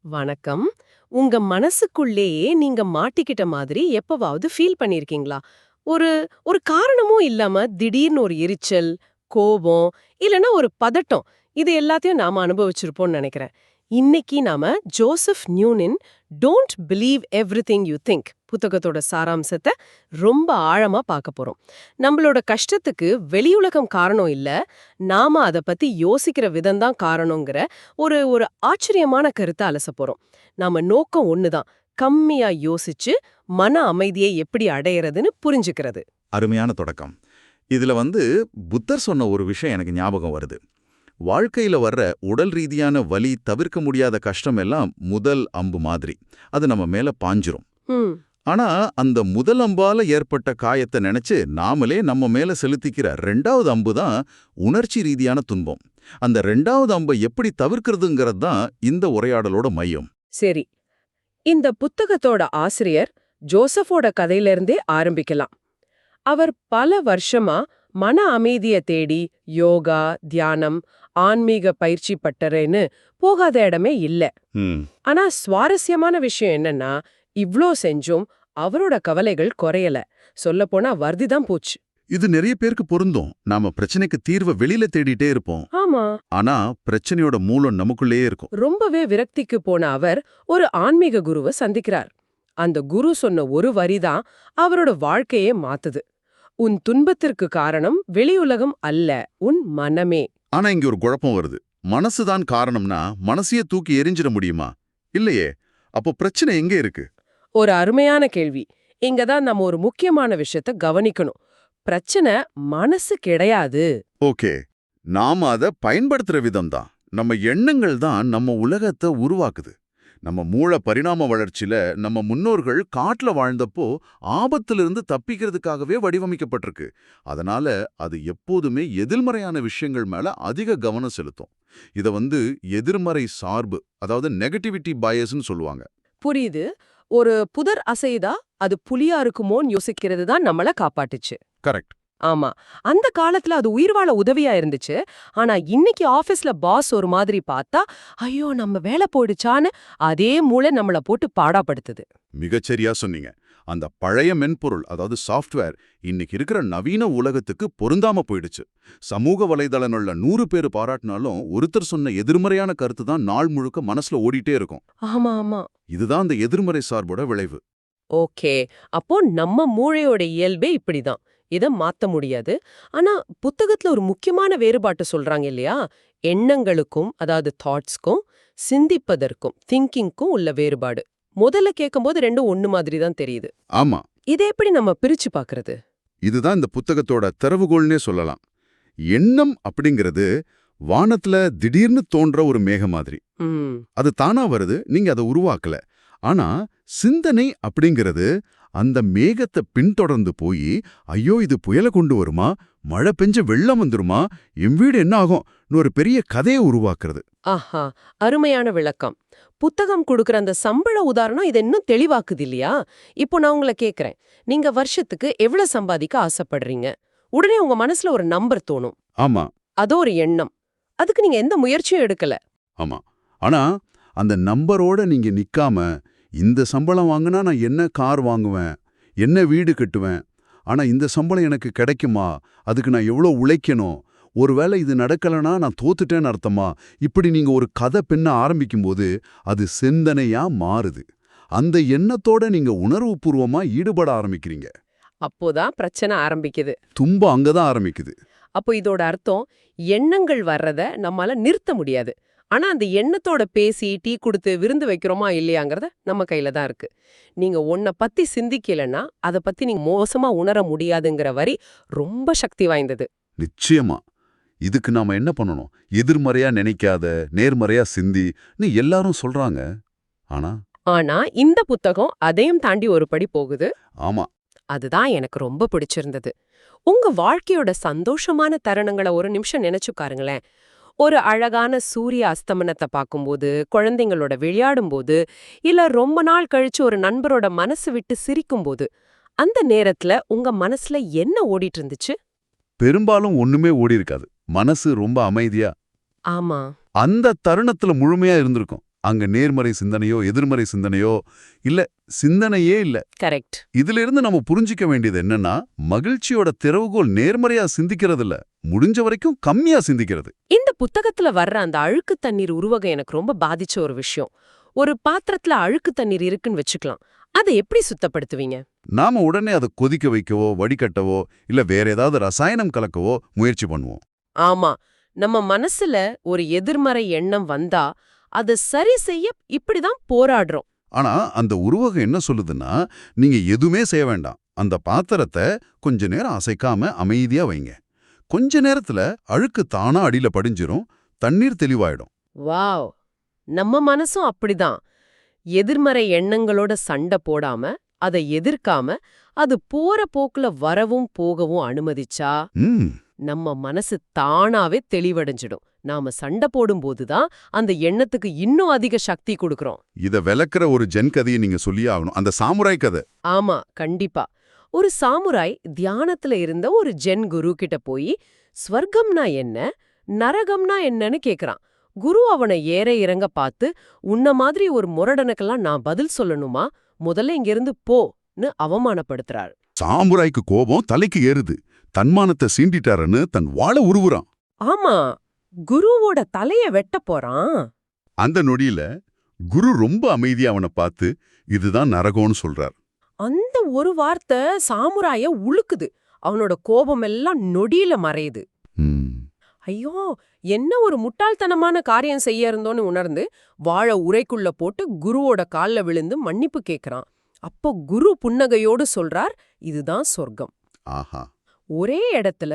வணக்கம். உங்க மனசுக்குள்ளேயே நீங்க மாட்டிக்கிட்ட மாதிரி எப்பவாவது ஃபீல் பண்ணியிருக்கீங்களா? ஒரு ஒரு காரணமும் இல்லாம திடீர்னு ஒரு எரிச்சல், கோபம், இல்லன்னா ஒரு பதட்டம். இது எல்லாத்தையும் நாம அனுபவிச்சிருப்போம்னு நெனைக்கிறேன். இன்னைக்கு நாம ஜோசப் நியூனின் "don't believe everything you think" புத்தகத்தோட சாராம்சத்தை ரொம்ப ஆழமா பார்க்க போறோம். நம்மளோட கஷ்டத்துக்கு வெளியுலகம் காரணம் இல்ல, நாம அத பத்தி யோசிக்கிற விதம் தான் காரணங்கிற ஒரு ஒரு ஆச்சரியமான கருத்தை அலச போறோம். நாம நோக்கம் ஒண்ணுதான், கம்மியா யோசிச்சு மன அமைதியை எப்படி அடையறதுன்னு புரிஞ்சுக்கிறது. அருமையான தொடக்கம். இதுல புத்தர் சொன்ன ஒரு விஷயம் எனக்கு ஞாபகம் வருது. வாழ்க்கையில வர்ற உடல் ரீதியான வலி, தவிர்க்க முடியாத கஷ்டம் எல்லாம் முதல் அம்பு மாதிரி. அது நம்ம மேல பாஞ்சிரும். ம். ஆனா அந்த முதல் அம்பால ஏற்பட்ட காயத்தை நினைச்சு நாமளே நம்ம மேல செலுத்திக்கிற ரெண்டாவது அம்பு தான் உணர்ச்சி ரீதியான துன்பம். அந்த ரெண்டாவது அம்பை எப்படி தவிர்க்கிறதுங்கிறது தான் இந்த உரையாடலோட மையம். சரி, இந்த புத்தகத்தோட ஆசிரியர் ஜோசஃபோட கதையிலிருந்தே ஆரம்பிக்கலாம். அவர் பல வருஷமா மன அமைதிய தேடி யோகா, தியானம், ஆன்மீக பயிற்சி பட்டறைன்னு போகாத இடமே இல்ல. ம். ஆனா சுவாரஸ்யமான விஷயம் என்னன்னா, இவ்ளோ செஞ்சும் அவரோட கவலைகள் குறையல. சொல்லப்போனா வர்திதான் போச்சு. இது நிறைய பேருக்கு பொருந்தும். நாம பிரச்சனைக்கு தீர்வை வெளியில தேடிட்டே இருப்போம். ஆமா. ஆனா பிரச்சனையோட மூலம் நமக்குள்ளேயே இருக்கும். ரொம்பவே விரக்திக்கு போன அவர் ஒரு ஆன்மீக குருவை சந்திக்கிறார். அந்த குரு சொன்ன ஒரு வரிதான் அவரோட வாழ்க்கையே மாத்துது. உன் துன்பத்திற்கு காரணம் வெளியுலகம் அல்ல, உன் மனமே. ஆனா இங்க ஒரு குழப்பம் வருது. மனசுதான் காரணம்னா மனசையே தூக்கி எரிஞ்சிட முடியுமா? இல்லையே. அப்போ பிரச்சனை எங்க இருக்கு? ஒரு அருமையான கேள்வி. இங்கதான் நம்ம ஒரு முக்கியமான விஷயத்த கவனிக்கணும். பிரச்சனை மனசு கிடையாது. ஓகே, நாம அத பயன்படுத்துற விதம் தான். நம்ம எண்ணங்கள் தான் நம்ம உலகத்தை உருவாக்குது. நம்ம மூளை பரிணாம வளர்ச்சியில நம்ம முன்னோர்கள் காட்டுல வாழ்ந்தப்போ ஆபத்திலிருந்து தப்பிக்கிறதுக்காகவே வடிவமைக்கப்பட்டிருக்கு. அதனால அது எப்போதுமே எதிர்மறையான விஷயங்கள் மேல அதிக கவனம் செலுத்தும். இத எதிர்மறை சார்பு, அதாவது நெகட்டிவிட்டி பயஸ்ன்னு சொல்லுவாங்க. புரியுது. ஒரு புதர் அசைதா அது புலியா இருக்குமோன்னு யோசிக்கிறது தான் நம்மள காப்பாட்டுச்சு. கரெக்ட். ஆமா. அந்த காலத்துல அது உயிர் வாழ உதவியா இருந்துச்சு. ஆனா இன்னைக்கு ஆபீஸ்ல பாஸ் ஒரு மாதிரி பார்த்தா, ஐயோ நம்ம வேலை போயிடுச்சான்னு அதே மூளை நம்மள போட்டு பாடாப்படுத்துது. மிகச்சரியா சொன்னீங்க. அந்த பழைய மென்பொருள், அதாவது சாஃப்ட்வேர், இன்னைக்கு இருக்கிற நவீன உலகத்துக்கு பொருந்தாம போயிடுச்சு. சமூக வலைதளங்கள்ல 100 பேர் பாராட்டினாலும் ஒருத்தர் சொன்ன எதிர்மறையான கருத்து தான் நாள் முழுக்க மனசுல ஓடிட்டே இருக்கும். ஆமா ஆமா. இதுதான் அந்த எதிர்மறை சார்போட விளைவு. ஓகே. அப்போ நம்ம மூளையோட இயல்பே இப்படிதான். இத மாத்த முடியாது. ஆனா புத்தகத்துல ஒரு முக்கியமான வேறுபாட்டு சொல்றாங்க இல்லையா? எண்ணங்களுக்கும், அதாவது தாட்ஸ்க்கும், சிந்திப்பதற்கும், திங்கிங்க்கும் உள்ள வேறுபாடு. முதல்ல கேட்கும்போது ரெண்டும் ஒண்ணு மாதிரி தான் தெரியுது. ஆமா, இதை எப்படி நம்ம பிரிச்சு பார்க்கறது? இதுதான் இந்த புத்தகத்தோட திறவுகோல்னே சொல்லலாம். எண்ணம் அப்படிங்கிறது வானத்துல திடீர்னு தோன்ற ஒரு மேகம் மாதிரி. ம். அது தானா வருது, நீங்க அதை உருவாக்கல. ஆனா சிந்தனை அப்படிங்கிறது அந்த மேகத்தை பின்தொடர்ந்து போய், ஐயோ இது புயலை கொண்டு வருமா, மழை பெஞ்ச வெள்ளம் வந்துருமா, என் வீடு என்ன ஆகும், ஒரு பெரிய கதையை உருவாக்குறது. ஆஹா, அருமையான விளக்கம். புத்தகம் கொடுக்கற அந்த சம்பள உதாரணம் இதை இன்னும் தெளிவாக்குது இல்லையா? இப்போ நான் உங்களை கேக்குறேன், நீங்க வருஷத்துக்கு எவ்வளவு சம்பாதிக்க ஆசைப்படுறீங்க? உடனே உங்க மனசுல ஒரு நம்பர் தோணும். ஆமா. அதோ ஒரு எண்ணம். அதுக்கு நீங்க எந்த முயற்சியும் எடுக்கல. ஆமா. ஆனா அந்த நம்பரோட நீங்க நிக்காம, இந்த சம்பளம் வாங்கினா நான் என்ன கார் வாங்குவேன், என்ன வீடு கட்டுவேன், ஆனா இந்த சம்பளம் எனக்கு கிடைக்குமா, அதுக்கு நான் எவ்வளோ உழைக்கணும், ஒருவேளை இது நடக்கலனா நான் தோத்துட்டேன்னு அர்த்தமா, இப்படி நீங்க ஒரு கதை பின்ன ஆரம்பிக்கும்போது அது சிந்தனையா மாறுது. அந்த எண்ணத்தோட நீங்க உணர்வுபூர்வமா ஈடுபட ஆரம்பிக்கிறீங்க. அப்போதான் பிரச்சனை ஆரம்பிக்குது. துன்பம் அங்கதான் ஆரம்பிக்குது. அப்போ இதோட அர்த்தம், எண்ணங்கள் வர்றத நம்மால நிறுத்த முடியாது. ஆனா அந்த எண்ணத்தோட பேசி டீ கொடுத்து விருந்து வைக்கிறோமா இல்லையாங்கிறத நம்ம கையில தான் இருக்கு. நீங்க உன்னை பத்தி சிந்திக்கலன்னா அதை பத்தி நீங்க மோசமா உணர முடியாதுங்கிற வரி ரொம்ப சக்தி வாய்ந்தது. நிச்சயமா. இதுக்கு நாம என்ன பண்ணணும்? எதிர்மறையா நினைக்காத, நேர்மறையா சிந்தின்னு எல்லாரும் சொல்றாங்க. ஆனா ஆனா இந்த புத்தகம் அதையும் தாண்டி ஒரு படி போகுது. ஆமா, அதுதான் எனக்கு ரொம்ப பிடிச்சிருந்தது. உங்க வாழ்க்கையோட சந்தோஷமான தருணங்களை ஒரு நிமிஷம் நினைச்சு பாருங்களேன். ஒரு அழகான சூரிய அஸ்தமனத்தை பார்க்கும்போது, குழந்தைங்களோட விளையாடும்போது, இல்ல ரொம்ப நாள் கழிச்சு ஒரு நண்பரோட மனசு விட்டு சிரிக்கும்போது, அந்த நேரத்துல உங்க மனசுல என்ன ஓடிட்டு இருந்துச்சு? பெரும்பாலும் ஒண்ணுமே ஓடி இருக்காது. மனசு ரொம்ப அமைதியா ஆமா. அந்த தருணத்துல முழுமையா இருந்திருக்கும். அங்க நேர்மறை சிந்தனையோ எதிர்மறை சிந்தனையோ இல்ல சிந்தனையே இல்ல. கரெக்ட். இதுல இருந்து நம்ம புரிஞ்சிக்க வேண்டியது என்னன்னா, மகிழ்ச்சியோட திறவுகோல் நேர்மறையா சிந்திக்கிறது இல்ல, முடிஞ்ச வரைக்கும் கம்மியா சிந்திக்கிறது. இந்த புத்தகத்துல வர்ற அந்த அழுக்கு தண்ணீர் உருவகம் எனக்கு ரொம்ப பாதிச்ச ஒரு விஷயம். ஒரு பாத்திரத்துல அழுக்கு தண்ணீர் இருக்குன்னு வச்சுக்கலாம். அதை எப்படி சுத்தப்படுத்துவீங்க? நாம உடனே அதை கொதிக்க வைக்கவோ வடிகட்டவோ இல்ல வேற ஏதாவது ரசாயனம் கலக்கவோ முயற்சி பண்ணுவோம். ஆமா, நம்ம மனசுல ஒரு எதிர்மறை எண்ணம் வந்தா அதை சரி செய்ய இப்படிதான் போராடுறோம். ஆனா அந்த உருவகம் என்ன சொல்லுதுன்னா, நீங்க எதுவுமே செய்ய வேண்டாம், அந்த பாத்திரத்தை கொஞ்ச நேரம் அசைக்காம அமைதியா வைங்க. கொஞ்ச நேரத்துல அழுக்கு தானா அடியில படிஞ்சிரும், தண்ணீர் தெளிவாயிடும். வாவ்! நம்ம மனசும் அப்படிதான். எதிர்மறை எண்ணங்களோட சண்டை போடாம, அதை எதிர்க்காம, அது போற போக்குல வரவும் போகவும் அனுமதிச்சா ம் நம்ம மனசு தானாவே தெளிவடைஞ்சிடும். நாம சண்டை போடும்போதுதான் அந்த எண்ணத்துக்கு இன்னும் அதிக சக்தி கொடுக்கறோம். இத விளக்குற ஒரு ஜென் கதையை நீங்க சொல்லியே ஆகணும், அந்த சாமுராய் கதை. ஆமா, கண்டிப்பா. ஒரு சாமுராய் தியானத்துல இருந்த ஒரு ஜென் குரு கிட்ட போய் ஸ்வர்க்கம்னா என்ன, நரகம்னா என்னன்னு கேக்குறான். குரு அவனை ஏற இறங்க பார்த்து, உன்ன மாதிரி ஒரு முரடனுக்கெல்லாம் நான் பதில் சொல்லணுமா, முதல்ல இங்கிருந்து போன்னு அவமானப்படுத்துறார். சாமுராய்க்கு கோபம் தலைக்கு ஏறுது, தன்மானத்தை சீண்டிட்டாருன்னு தன் வாளை உருவுறான். ஆமா, குருவோட தலைய வெட்ட போறான். அந்த நொடியில குரு ரொம்ப அமைதியா அவனை பார்த்து, இதுதான் நரகம்னு சொல்றார். அந்த ஒரு வார்த்தை சாமுராய உழுக்குது. அவனோட கோபம் எல்லாம் நொடியில மறையுது. ம். ஐயோ, என்ன ஒரு முட்டாள்தனமான காரியம் செய்ய இருந்தோன்னு உணர்ந்து வாழ உரைக்குள்ள போட்டு குருவோட கால்ல விழுந்து மன்னிப்பு கேக்குறான். அப்போ குரு புன்னகையோடு சொல்றார், இதுதான் சொர்க்கம். ஆஹா. ஒரே இடத்துல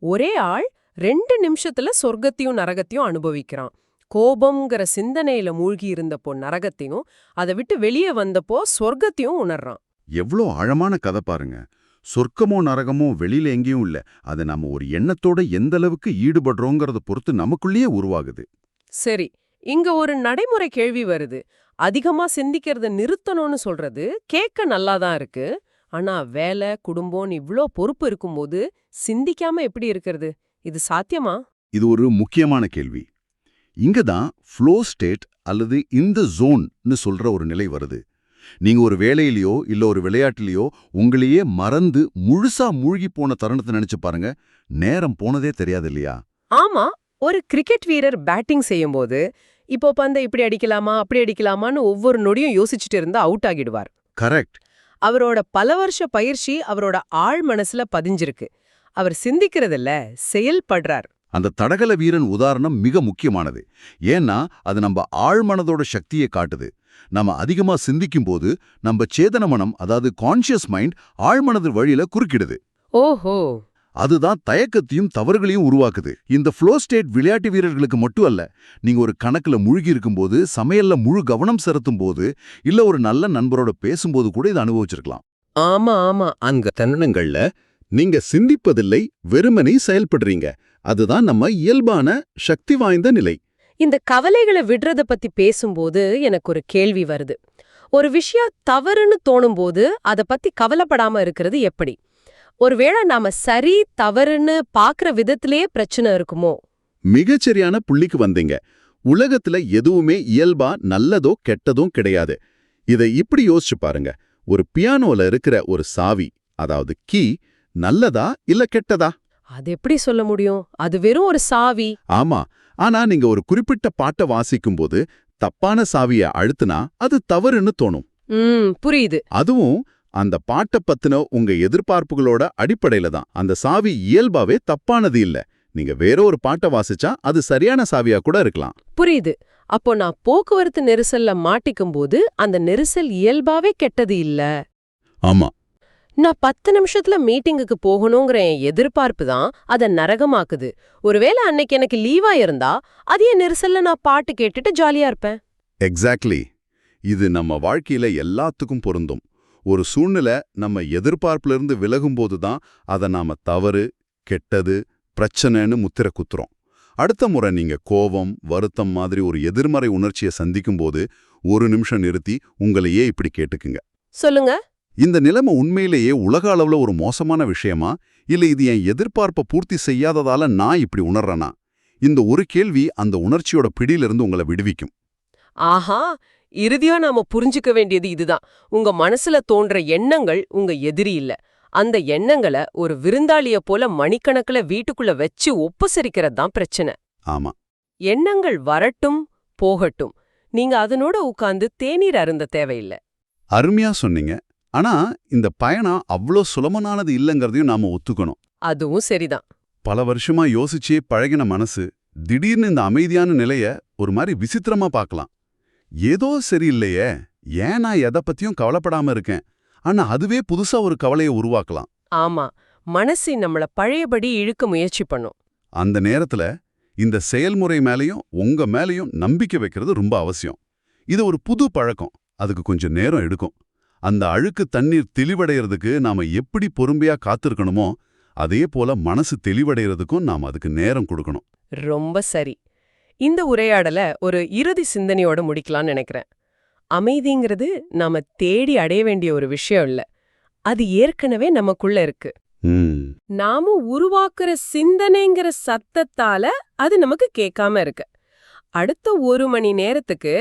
ஒரே ஆள் 2 நிமிஷத்துல சொர்க்கத்தையும் நரகத்தையும் அனுபவிக்கிறான். கோபம்ங்கிற சிந்தனையில மூழ்கி இருந்தப்போ நரகத்தையும், அதை விட்டு வெளியே வந்தப்போ சொர்க்கத்தையும் உணர்றான். எவ்ளோ ஆழமான கதை பாருங்க. சொர்க்கமோ நரகமோ வெளியில எங்கேயும் இல்ல, அது நம்ம ஒரு எண்ணத்தோட எந்த அளவுக்கு ஈடுபடுறோங்கிறத பொறுத்து நமக்குள்ளேயே உருவாகுது. சரி, இங்க ஒரு நடைமுறை கேள்வி வருது. அதிகமா சிந்திக்கிறத நிறுத்தணும்னு சொல்றது கேட்க நல்லாதான் இருக்கு. ஆனா வேலை, குடும்பம் இவ்ளோ பொறுப்பு இருக்கும்போது சிந்திக்காம எப்படி இருக்கிறது? இது சாத்தியமா? இது ஒரு முக்கியமான கேள்வி. இங்க தான் ஃப்ளோ ஸ்டேட் அல்லது இந்த ஜோன்னு சொல்ற ஒரு நிலை வருது. நீங்க ஒரு வேலையிலயோ இல்ல ஒரு விளையாட்டுலயோ உங்களையே மறந்து முழுசா மூழ்கி போன தருணத்தை நினைச்சு பாருங்க, நேரம் போனதே தெரியாது இல்லையா? ஆமா, ஒரு கிரிக்கெட் வீரர் பேட்டிங் செய்யும்போது இப்போ பந்தை இப்படி அடிக்கலாமா அப்படி அடிக்கலாமான்னு ஒவ்வொரு நொடியும் யோசிச்சுட்டு இருந்தா அவுட் ஆகிடுவார். கரெக்ட். அவரோட பல வருஷ பயிற்சி அவரோட ஆழ் மனசுல பதிஞ்சிருக்கு. அவர் சிந்திக்கிறதில்ல, செயல்படுறார். அந்த தடகள வீரன் உதாரணம் மிக முக்கியமானது. ஏன்னா அது நம்ம ஆழ்மனதோட சக்தியை காட்டுது. நம்ம அதிகமா சிந்திக்கும் போது நம்ம சேதன மனம், அதாவது கான்ஷியஸ் மைண்ட், ஆழ்மனது வழியில குறுக்கிடுது. ஓஹோ. அதுதான் தயக்கத்தையும் தவறுகளையும் உருவாக்குது. இந்த ஃப்ளோ ஸ்டேட் விளையாட்டு வீரர்களுக்கு மட்டும் அல்ல, நீங்க ஒரு கணக்குல மூழ்கி இருக்கும்போது, சமையல்ல முழு கவனம் செலுத்தும் போது, இல்ல ஒரு நல்ல நண்பரோட பேசும்போது கூட இதை அனுபவிச்சிருக்கலாம். ஆமா ஆமா, அந்த தருணங்கள்ல நீங்க சிந்திப்பதில்லை, வெறுமனே செயல்படுறீங்க. அதுதான் நம்ம இயல்பான சக்தி வாய்ந்த நிலை. இந்த கவலைகளை விடுறத பத்தி பேசும்போது எனக்கு ஒரு கேள்வி வருது. ஒரு விஷயம் தவறுன்னு தோணும்போது அத பத்தி கவலைப்படாம இருக்கிறது எப்படி? ஒருவேளை நாம சரி தவறுன்னு பாக்குற விதத்திலேயே பிரச்சனை இருக்குமோ? மிகச்சரியான புள்ளிக்கு வந்தீங்க. உலகத்துல எதுவுமே இயல்பா நல்லதோ கெட்டதோ கிடையாது. இதை இப்படி யோசிச்சு பாருங்க. ஒரு பியானோல இருக்கிற ஒரு சாவி, அதாவது கீ, நல்லதா இல்ல கெட்டதா? அது எப்படி சொல்ல முடியும்? அது வெறும் ஒரு சாவி. ஆமா, ஆனா நீங்க ஒரு குறிப்பிட்ட பாட்டை வாசிக்கும்போது தப்பான சாவிய அழுத்துனா அது தவறுன்னு தோணும். புரியுது. அதுவும் அந்த பாட்டை பத்தின உங்க எதிர்பார்ப்புகளோட அடிப்படையில தான். அந்த சாவி இயல்பாவே தப்பானது இல்ல. நீங்க வேற ஒரு பாட்டை வாசிச்சா அது சரியான சாவியா கூட இருக்கலாம். புரியுது. அப்போ நான் போக்குவரத்து நெரிசல்ல மாட்டிக்கும் போது அந்த நெரிசல் இயல்பாவே கெட்டது இல்ல. ஆமா. நான் 10 நிமிஷத்துல மீட்டிங்குக்கு போகணுங்கிற என் எதிர்பார்ப்பு தான் அதை நரகமாக்குது. ஒருவேளை அன்னைக்கு எனக்கு லீவா இருந்தா அதே நெரிசல்ல நான் பாட்டு கேட்டுட்டு ஜாலியா இருப்பேன். எக்ஸாக்ட்லி. இது நம்ம வாழ்க்கையில எல்லாத்துக்கும் பொருந்தும். ஒரு சூழ்நிலை நம்ம எதிர்பார்ப்புல இருந்து விலகும்போது தான் அதை நாம தவறு, கெட்டது, பிரச்சனைன்னு முத்திரை குத்துறோம். அடுத்த முறை நீங்க கோபம், வருத்தம் மாதிரி ஒரு எதிர்மறை உணர்ச்சியை சந்திக்கும்போது ஒரு நிமிஷம் நிறுத்தி உங்களையே இப்படி கேட்டுக்குங்க. சொல்லுங்க. இந்த நிலைமை உண்மையிலேயே உலக அளவுல ஒரு மோசமான விஷயமா, இல்ல இது என் எதிர்பார்ப்பை பூர்த்தி செய்யாததால நான் இப்படி உணர்றேனா? இந்த ஒரு கேள்வி அந்த உணர்ச்சியோட பிடியிலிருந்து உங்களை விடுவிக்கும். ஆஹா, இறுதியா நாம புரிஞ்சுக்க வேண்டியது இதுதான். உங்க மனசுல தோன்ற எண்ணங்கள் உங்க எதிரி இல்ல. அந்த எண்ணங்கள ஒரு விருந்தாளிய போல மணிக்கணக்குல வீட்டுக்குள்ள வச்சு உபசரிக்கிறது தான் பிரச்சனை. ஆமா. எண்ணங்கள் வரட்டும், போகட்டும். நீங்க அதனோட உட்கார்ந்து தேநீர் அருந்த தேவையில்ல. அருமையா சொன்னீங்க. ஆனா இந்த பயணம் அவ்ளோ சுலபமானது இல்லைங்கிறதையும் நாம ஒத்துக்கணும். அதுவும் சரிதான். பல வருஷமா யோசிச்சே பழகின மனசு திடீர்னு இந்த அமைதியான நிலைய ஒரு மாதிரி விசித்திரமா பார்க்கலாம். ஏதோ சரியில்லையே, ஏன் நான் எதை பத்தியும் கவலைப்படாம இருக்கேன், ஆனா அதுவே புதுசா ஒரு கவலையை உருவாக்கலாம். ஆமா, மனசு நம்மள பழையபடி இழுக்க முயற்சி பண்ணும். அந்த நேரத்துல இந்த செயல்முறை மேலயும் உங்க மேலயும் நம்பிக்கை வைக்கிறது ரொம்ப அவசியம். இது ஒரு புது பழக்கம், அதுக்கு கொஞ்சம் நேரம் எடுக்கும். அந்த அழுக்கு தண்ணீர் தெளிவடைறதுக்கு நாம எப்படி பொறுமையா காத்திருக்கணுமோ அதே போல மனசு தெளிவடைறதுக்கும் நாம அதுக்கு நேரம் கொடுக்கணும். ரொம்ப சரி. இந்த உரையாடல ஒரு இறுதி சிந்தனையோட முடிக்கலாம்னு நினைக்கிறேன். அமைதிங்கிறது நாம தேடி அடைய வேண்டிய ஒரு விஷயம் இல்ல. அது ஏற்கனவே நமக்குள்ள இருக்கு. நாம உருவாக்குற சிந்தனைங்கிற சத்தத்தால அது நமக்கு கேட்காம இருக்கு. அடுத்த 1 மணி நேரத்துக்கு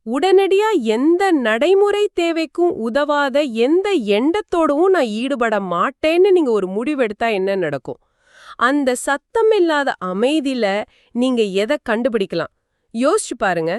உடனடியா எந்த நடைமுறை தேவைக்கும் உதவாத எந்த எண்ணத்தோடவும் நான் ஈடுபட மாட்டேன்னு நீங்க ஒரு முடிவெடுத்தா என்ன நடக்கும்? அந்த சத்தம் இல்லாத அமைதியில நீங்க எதை கண்டுபிடிக்கலாம்? யோசிச்சு பாருங்க.